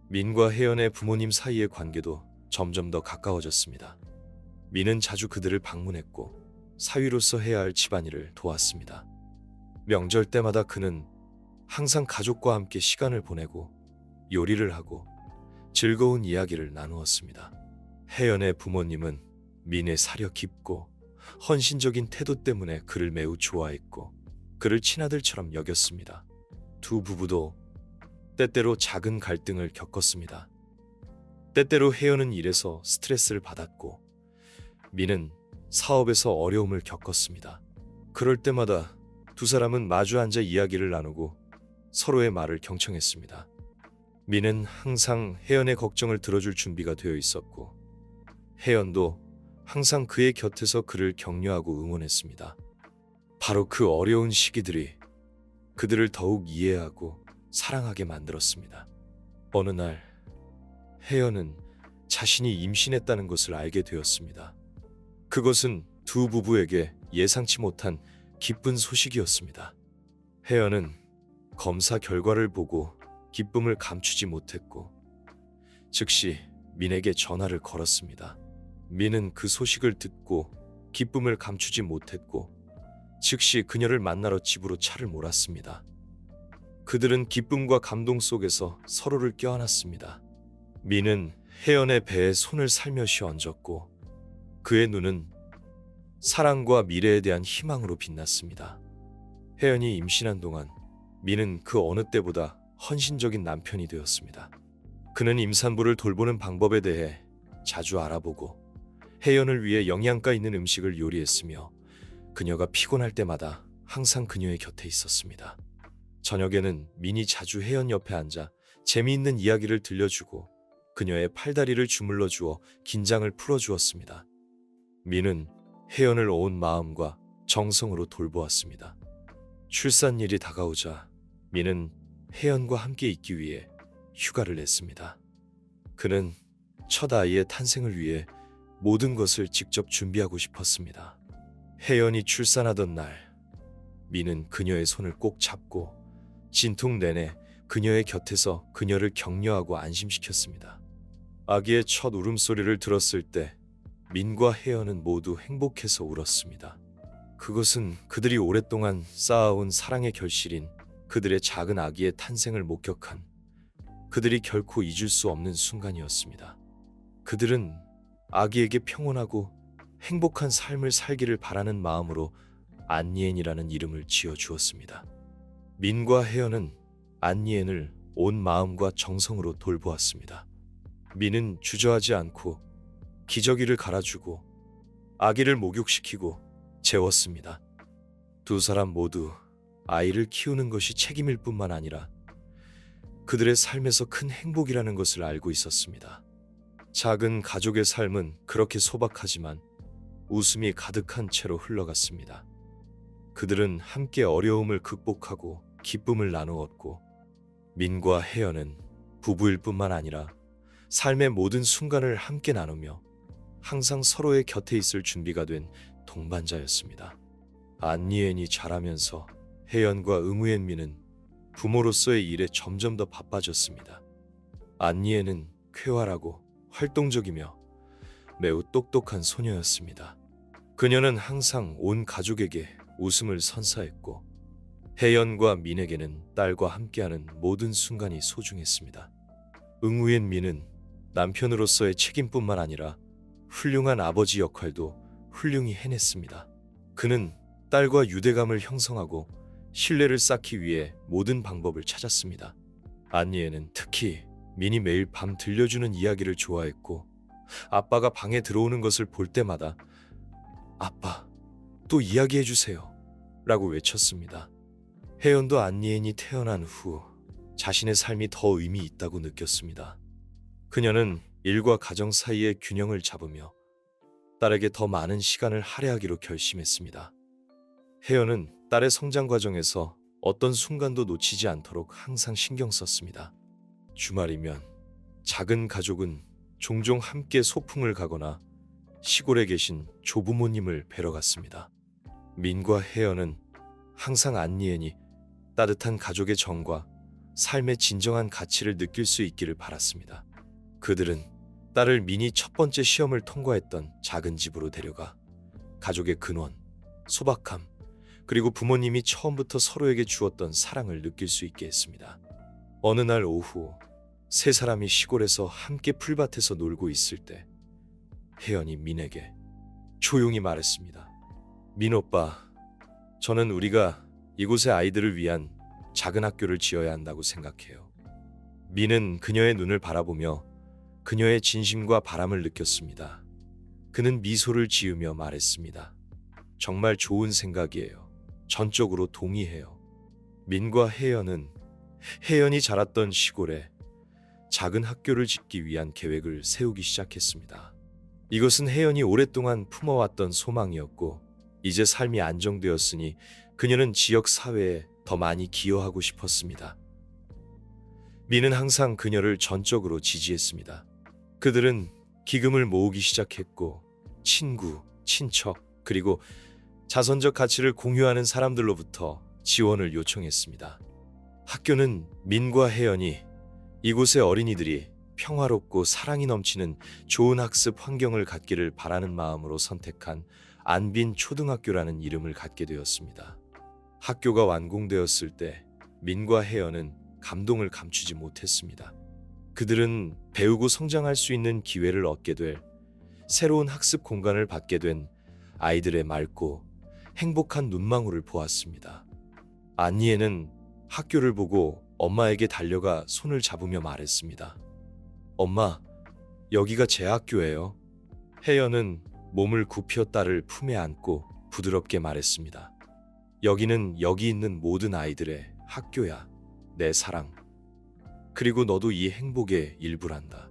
민과 혜연의 부모님 사이의 관계도 점점 더 가까워졌습니다. 민은 자주 그들을 방문했고 사위로서 해야 할 집안일을 도왔습니다. 명절 때마다 그는 항상 가족과 함께 시간을 보내고 요리를 하고 즐거운 이야기를 나누었습니다. 혜연의 부모님은 민의 사려 깊고 헌신적인 태도 때문에 그를 매우 좋아했고 그를 친아들처럼 여겼습니다. 두 부부도 때때로 작은 갈등을 겪었습니다. 때때로 혜연은 일에서 스트레스를 받았고 민은 사업에서 어려움을 겪었습니다. 그럴 때마다 두 사람은 마주 앉아 이야기를 나누고 서로의 말을 경청했습니다. 민은 항상 혜연의 걱정을 들어줄 준비가 되어 있었고 혜연도 항상 그의 곁에서 그를 격려하고 응원했습니다. 바로 그 어려운 시기들이 그들을 더욱 이해하고 사랑하게 만들었습니다. 어느 날 혜연은 자신이 임신했다는 것을 알게 되었습니다. 그것은 두 부부에게 예상치 못한 기쁜 소식이었습니다. 혜연은 검사 결과를 보고 기쁨을 감추지 못했고 즉시 민에게 전화를 걸었습니다. 민은 그 소식을 듣고 기쁨을 감추지 못했고 즉시 그녀를 만나러 집으로 차를 몰았습니다. 그들은 기쁨과 감동 속에서 서로를 껴안았습니다. 민은 혜연의 배에 손을 살며시 얹었고 그의 눈은 사랑과 미래에 대한 희망으로 빛났습니다. 혜연이 임신한 동안 민은 그 어느 때보다 헌신적인 남편이 되었습니다. 그는 임산부를 돌보는 방법에 대해 자주 알아보고 혜연을 위해 영양가 있는 음식을 요리했으며 그녀가 피곤할 때마다 항상 그녀의 곁에 있었습니다. 저녁에는 민이 자주 혜연 옆에 앉아 재미있는 이야기를 들려주고 그녀의 팔다리를 주물러 주어 긴장을 풀어주었습니다. 민은 혜연을 온 마음과 정성으로 돌보았습니다. 출산일이 다가오자 민은 혜연과 함께 있기 위해 휴가를 냈습니다. 그는 첫 아이의 탄생을 위해 모든 것을 직접 준비하고 싶었습니다. 혜연이 출산하던 날 민은 그녀의 손을 꼭 잡고 진통 내내 그녀의 곁에서 그녀를 격려하고 안심시켰습니다. 아기의 첫 울음소리를 들었을 때 민과 혜연은 모두 행복해서 울었습니다. 그것은 그들이 오랫동안 쌓아온 사랑의 결실인 그들의 작은 아기의 탄생을 목격한 그들이 결코 잊을 수 없는 순간이었습니다. 그들은 아기에게 평온하고 행복한 삶을 살기를 바라는 마음으로 안니엔이라는 이름을 지어 주었습니다. 민과 혜연은 안니엔을 온 마음과 정성으로 돌보았습니다. 민은 주저하지 않고 기저귀를 갈아주고 아기를 목욕시키고 재웠습니다. 두 사람 모두 아이를 키우는 것이 책임일 뿐만 아니라 그들의 삶에서 큰 행복이라는 것을 알고 있었습니다. 작은 가족의 삶은 그렇게 소박하지만 웃음이 가득한 채로 흘러갔습니다. 그들은 함께 어려움을 극복하고 기쁨을 나누었고, 민과 혜연은 부부일 뿐만 아니라 삶의 모든 순간을 함께 나누며 항상 서로의 곁에 있을 준비가 된 동반자였습니다. 안니엔이 자라면서 혜연과 응우엔미는 부모로서의 일에 점점 더 바빠졌습니다. 안니엔은 쾌활하고 활동적이며 매우 똑똑한 소녀였습니다. 그녀는 항상 온 가족에게 웃음을 선사했고, 혜연과 민에게는 딸과 함께하는 모든 순간이 소중했습니다. 응우엔미는 남편으로서의 책임뿐만 아니라 훌륭한 아버지 역할도 훌륭히 해냈습니다. 그는 딸과 유대감을 형성하고 신뢰를 쌓기 위해 모든 방법을 찾았습니다. 안니에는 특히 민이 매일 밤 들려주는 이야기를 좋아했고, 아빠가 방에 들어오는 것을 볼 때마다 "아빠, 또 이야기해주세요" 라고 외쳤습니다. 혜연도 안니엔이 태어난 후 자신의 삶이 더 의미 있다고 느꼈습니다. 그녀는 일과 가정 사이의 균형을 잡으며 딸에게 더 많은 시간을 할애하기로 결심했습니다. 혜연은 딸의 성장 과정에서 어떤 순간도 놓치지 않도록 항상 신경 썼습니다. 주말이면 작은 가족은 종종 함께 소풍을 가거나 시골에 계신 조부모님을 뵈러 갔습니다. 민과 혜연은 항상 안니엔이 따뜻한 가족의 정과 삶의 진정한 가치를 느낄 수 있기를 바랐습니다. 그들은 딸을 민이 첫 번째 시험을 통과했던 작은 집으로 데려가 가족의 근원, 소박함, 그리고 부모님이 처음부터 서로에게 주었던 사랑을 느낄 수 있게 했습니다. 어느 날 오후, 세 사람이 시골에서 함께 풀밭에서 놀고 있을 때 혜연이 민에게 조용히 말했습니다. "민 오빠, 저는 우리가 이곳에 아이들을 위한 작은 학교를 지어야 한다고 생각해요." 민은 그녀의 눈을 바라보며 그녀의 진심과 바람을 느꼈습니다. 그는 미소를 지으며 말했습니다. "정말 좋은 생각이에요. 전적으로 동의해요." 민과 혜연은 혜연이 자랐던 시골에 작은 학교를 짓기 위한 계획을 세우기 시작했습니다. 이것은 혜연이 오랫동안 품어왔던 소망이었고, 이제 삶이 안정되었으니 그녀는 지역 사회에 더 많이 기여하고 싶었습니다. 민은 항상 그녀를 전적으로 지지했습니다. 그들은 기금을 모으기 시작했고, 친구, 친척, 그리고 자선적 가치를 공유하는 사람들로부터 지원을 요청했습니다. 학교는 민과 혜연이 이곳의 어린이들이 평화롭고 사랑이 넘치는 좋은 학습 환경을 갖기를 바라는 마음으로 선택한 안빈 초등학교라는 이름을 갖게 되었습니다. 학교가 완공되었을 때 민과 혜연은 감동을 감추지 못했습니다. 그들은 배우고 성장할 수 있는 기회를 얻게 될 새로운 학습 공간을 받게 된 아이들의 맑고 행복한 눈망울을 보았습니다. 안니에는 학교를 보고 엄마에게 달려가 손을 잡으며 말했습니다. "엄마, 여기가 제 학교예요." 혜연은 몸을 굽혀 딸을 품에 안고 부드럽게 말했습니다. "여기는 여기 있는 모든 아이들의 학교야, 내 사랑. 그리고 너도 이 행복의 일부란다."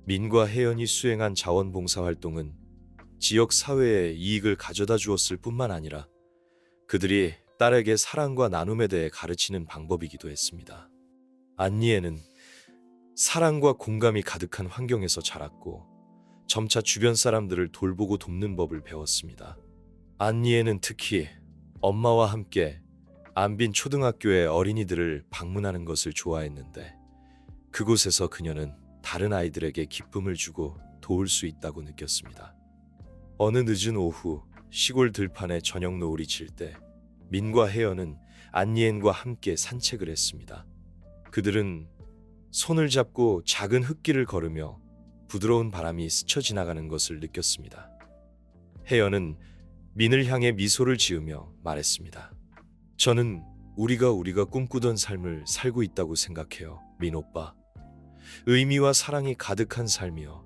민과 혜연이 수행한 자원봉사 활동은 지역 사회에 이익을 가져다 주었을 뿐만 아니라 그들이 딸에게 사랑과 나눔에 대해 가르치는 방법이기도 했습니다. 안니에는 사랑과 공감이 가득한 환경에서 자랐고, 점차 주변 사람들을 돌보고 돕는 법을 배웠습니다. 안니에는 특히 엄마와 함께 안빈 초등학교의 어린이들을 방문하는 것을 좋아했는데, 그곳에서 그녀는 다른 아이들에게 기쁨을 주고 도울 수 있다고 느꼈습니다. 어느 늦은 오후, 시골 들판에 저녁 노을이 질 때 민과 혜연은 안니엔과 함께 산책을 했습니다. 그들은 손을 잡고 작은 흙길을 걸으며 부드러운 바람이 스쳐 지나가는 것을 느꼈습니다. 혜연은 민을 향해 미소를 지으며 말했습니다. 저는 우리가 꿈꾸던 삶을 살고 있다고 생각해요, 민 오빠. 의미와 사랑이 가득한 삶이요.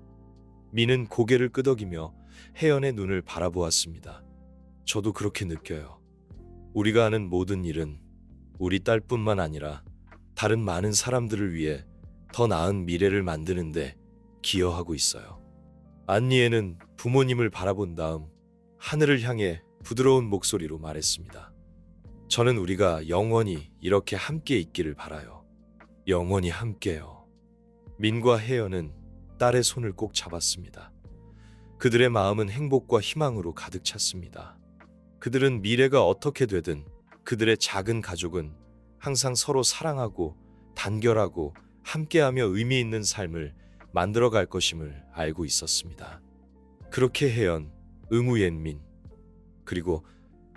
민은 고개를 끄덕이며 혜연의 눈을 바라보았습니다. 저도 그렇게 느껴요. 우리가 하는 모든 일은 우리 딸뿐만 아니라 다른 많은 사람들을 위해 더 나은 미래를 만드는데 기여하고 있어요. 안니에는 부모님을 바라본 다음 하늘을 향해 부드러운 목소리로 말했습니다. 저는 우리가 영원히 이렇게 함께 있기를 바라요. 영원히 함께요. 민과 혜연은 딸의 손을 꼭 잡았습니다. 그들의 마음은 행복과 희망으로 가득 찼습니다. 그들은 미래가 어떻게 되든 그들의 작은 가족은 항상 서로 사랑하고 단결하고 함께하며 의미 있는 삶을 만들어갈 것임을 알고 있었습니다. 그렇게 혜연, 응우옌민, 그리고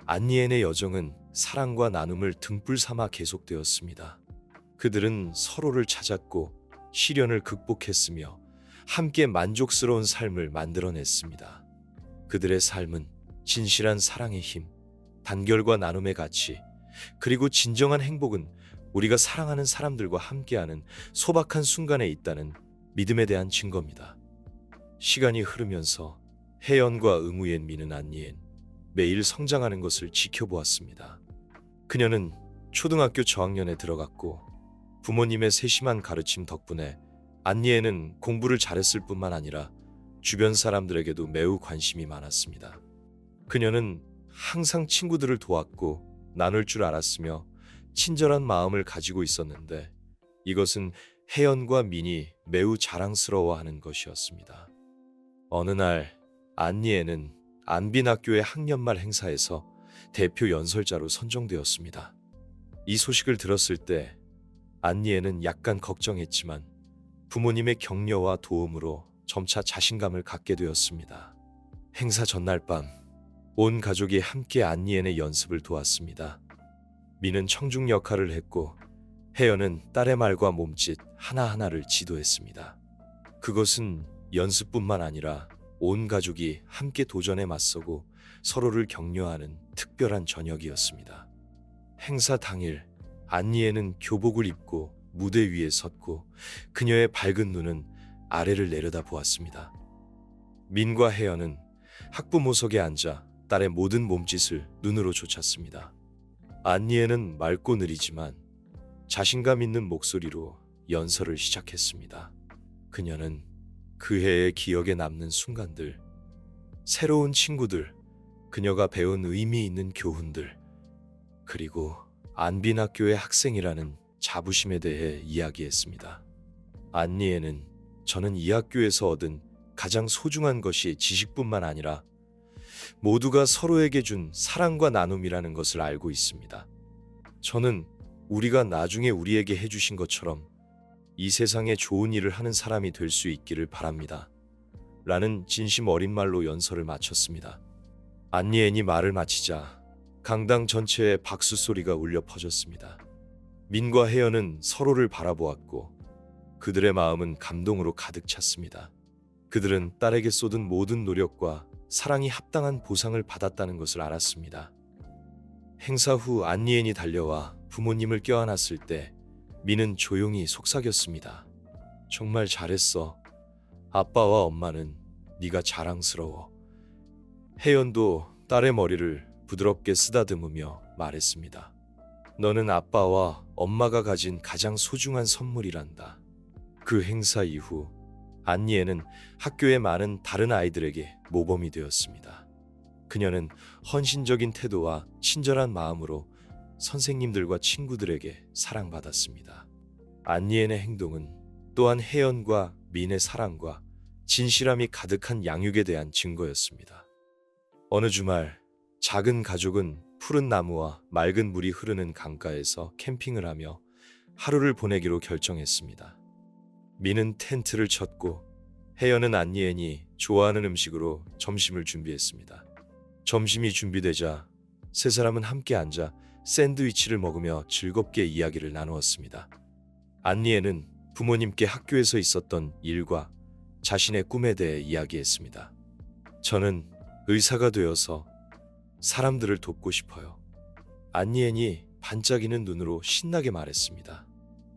안니엔의 여정은 사랑과 나눔을 등불 삼아 계속되었습니다. 그들은 서로를 찾았고 시련을 극복했으며 함께 만족스러운 삶을 만들어냈습니다. 그들의 삶은 진실한 사랑의 힘, 단결과 나눔의 가치, 그리고 진정한 행복은 우리가 사랑하는 사람들과 함께하는 소박한 순간에 있다는 믿음에 대한 증거입니다. 시간이 흐르면서 혜연과 응우옌, 민은 안니엔 매일 성장하는 것을 지켜보았습니다. 그녀는 초등학교 저학년에 들어갔고 부모님의 세심한 가르침 덕분에 안니에는 공부를 잘했을 뿐만 아니라 주변 사람들에게도 매우 관심이 많았습니다. 그녀는 항상 친구들을 도왔고 나눌 줄 알았으며 친절한 마음을 가지고 있었는데 이것은 혜연과 민이 매우 자랑스러워하는 것이었습니다. 어느 날 안니에는 안빈학교의 학년말 행사에서 대표 연설자로 선정되었습니다. 이 소식을 들었을 때 안니에는 약간 걱정했지만 부모님의 격려와 도움으로 점차 자신감을 갖게 되었습니다. 행사 전날 밤, 온 가족이 함께 안니엔의 연습을 도왔습니다. 민은 청중 역할을 했고 혜연은 딸의 말과 몸짓 하나하나를 지도했습니다. 그것은 연습뿐만 아니라 온 가족이 함께 도전에 맞서고 서로를 격려하는 특별한 저녁이었습니다. 행사 당일 안니에는 교복을 입고 무대 위에 섰고 그녀의 밝은 눈은 아래를 내려다보았습니다. 민과 혜연은 학부모석에 앉아 딸의 모든 몸짓을 눈으로 쫓았습니다. 안니에는 맑고 느리지만 자신감 있는 목소리로 연설을 시작했습니다. 그녀는 그 해의 기억에 남는 순간들, 새로운 친구들, 그녀가 배운 의미 있는 교훈들, 그리고 안빈학교의 학생이라는 자부심에 대해 이야기했습니다. 안니에는 저는 이 학교에서 얻은 가장 소중한 것이 지식뿐만 아니라 모두가 서로에게 준 사랑과 나눔이라는 것을 알고 있습니다. 저는 우리가 나중에 우리에게 해주신 것처럼 이 세상에 좋은 일을 하는 사람이 될 수 있기를 바랍니다. 라는 진심 어린 말로 연설을 마쳤습니다. 안니엔이 말을 마치자 강당 전체에 박수 소리가 울려 퍼졌습니다. 민과 혜연은 서로를 바라보았고 그들의 마음은 감동으로 가득 찼습니다. 그들은 딸에게 쏟은 모든 노력과 사랑이 합당한 보상을 받았다는 것을 알았습니다. 행사 후 안니엔이 달려와 부모님을 껴안았을 때 민은 조용히 속삭였습니다. 정말 잘했어. 아빠와 엄마는 네가 자랑스러워. 혜연도 딸의 머리를 부드럽게 쓰다듬으며 말했습니다. 너는 아빠와 엄마가 가진 가장 소중한 선물이란다. 그 행사 이후 안니에는 학교의 많은 다른 아이들에게 모범이 되었습니다. 그녀는 헌신적인 태도와 친절한 마음으로 선생님들과 친구들에게 사랑받았습니다. 안니엔의 행동은 또한 혜연과 민의 사랑과 진실함이 가득한 양육에 대한 증거였습니다. 어느 주말 작은 가족은 푸른 나무와 맑은 물이 흐르는 강가에서 캠핑을 하며 하루를 보내기로 결정했습니다. 민은 텐트를 쳤고 혜연은 안니엔이 좋아하는 음식으로 점심을 준비했습니다. 점심이 준비되자 세 사람은 함께 앉아 샌드위치를 먹으며 즐겁게 이야기를 나누었습니다. 안니엔은 부모님께 학교에서 있었던 일과 자신의 꿈에 대해 이야기했습니다. 저는 의사가 되어서 사람들을 돕고 싶어요. 안니엔이 반짝이는 눈으로 신나게 말했습니다.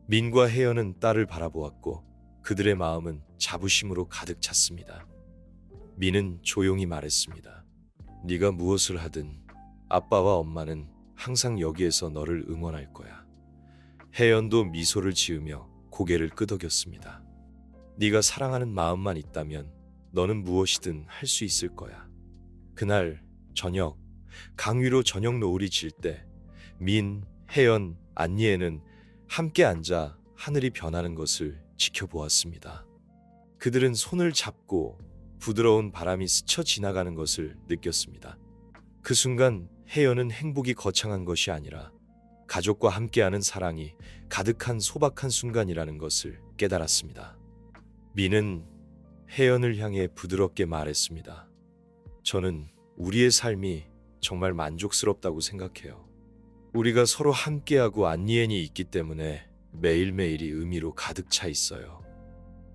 민과 혜연은 딸을 바라보았고 그들의 마음은 자부심으로 가득 찼습니다. 민은 조용히 말했습니다. 네가 무엇을 하든 아빠와 엄마는 항상 여기에서 너를 응원할 거야. 혜연도 미소를 지으며 고개를 끄덕였습니다. 네가 사랑하는 마음만 있다면 너는 무엇이든 할 수 있을 거야. 그날 저녁, 강 위로 저녁 노을이 질 때 민, 혜연, 안니에는 함께 앉아 하늘이 변하는 것을 지켜보았습니다. 그들은 손을 잡고 부드러운 바람이 스쳐 지나가는 것을 느꼈습니다. 그 순간 혜연은 행복이 거창한 것이 아니라 가족과 함께하는 사랑이 가득한 소박한 순간이라는 것을 깨달았습니다. 민은 혜연을 향해 부드럽게 말했습니다. 저는 우리의 삶이 정말 만족스럽다고 생각해요. 우리가 서로 함께하고 안니엔이 있기 때문에 매일매일이 의미로 가득 차 있어요.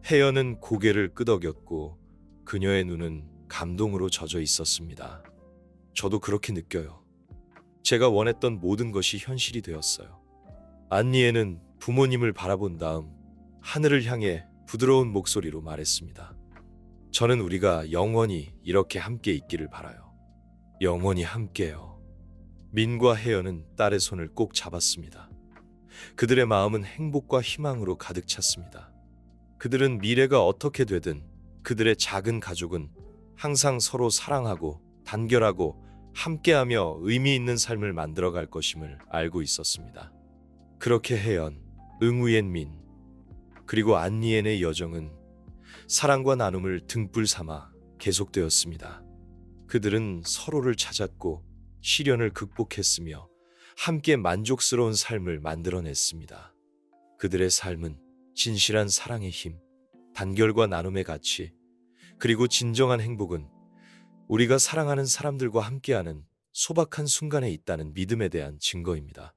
혜연은 고개를 끄덕였고 그녀의 눈은 감동으로 젖어 있었습니다. 저도 그렇게 느껴요. 제가 원했던 모든 것이 현실이 되었어요. 안니에는 부모님을 바라본 다음 하늘을 향해 부드러운 목소리로 말했습니다. 저는 우리가 영원히 이렇게 함께 있기를 바라요. 영원히 함께요. 민과 혜연은 딸의 손을 꼭 잡았습니다. 그들의 마음은 행복과 희망으로 가득 찼습니다. 그들은 미래가 어떻게 되든 그들의 작은 가족은 항상 서로 사랑하고 단결하고 함께하며 의미 있는 삶을 만들어갈 것임을 알고 있었습니다. 그렇게 혜연, 응우옌 민, 그리고 안니엔의 여정은 사랑과 나눔을 등불 삼아 계속되었습니다. 그들은 서로를 찾았고 시련을 극복했으며 함께 만족스러운 삶을 만들어냈습니다. 그들의 삶은 진실한 사랑의 힘, 단결과 나눔의 가치, 그리고 진정한 행복은 우리가 사랑하는 사람들과 함께하는 소박한 순간에 있다는 믿음에 대한 증거입니다.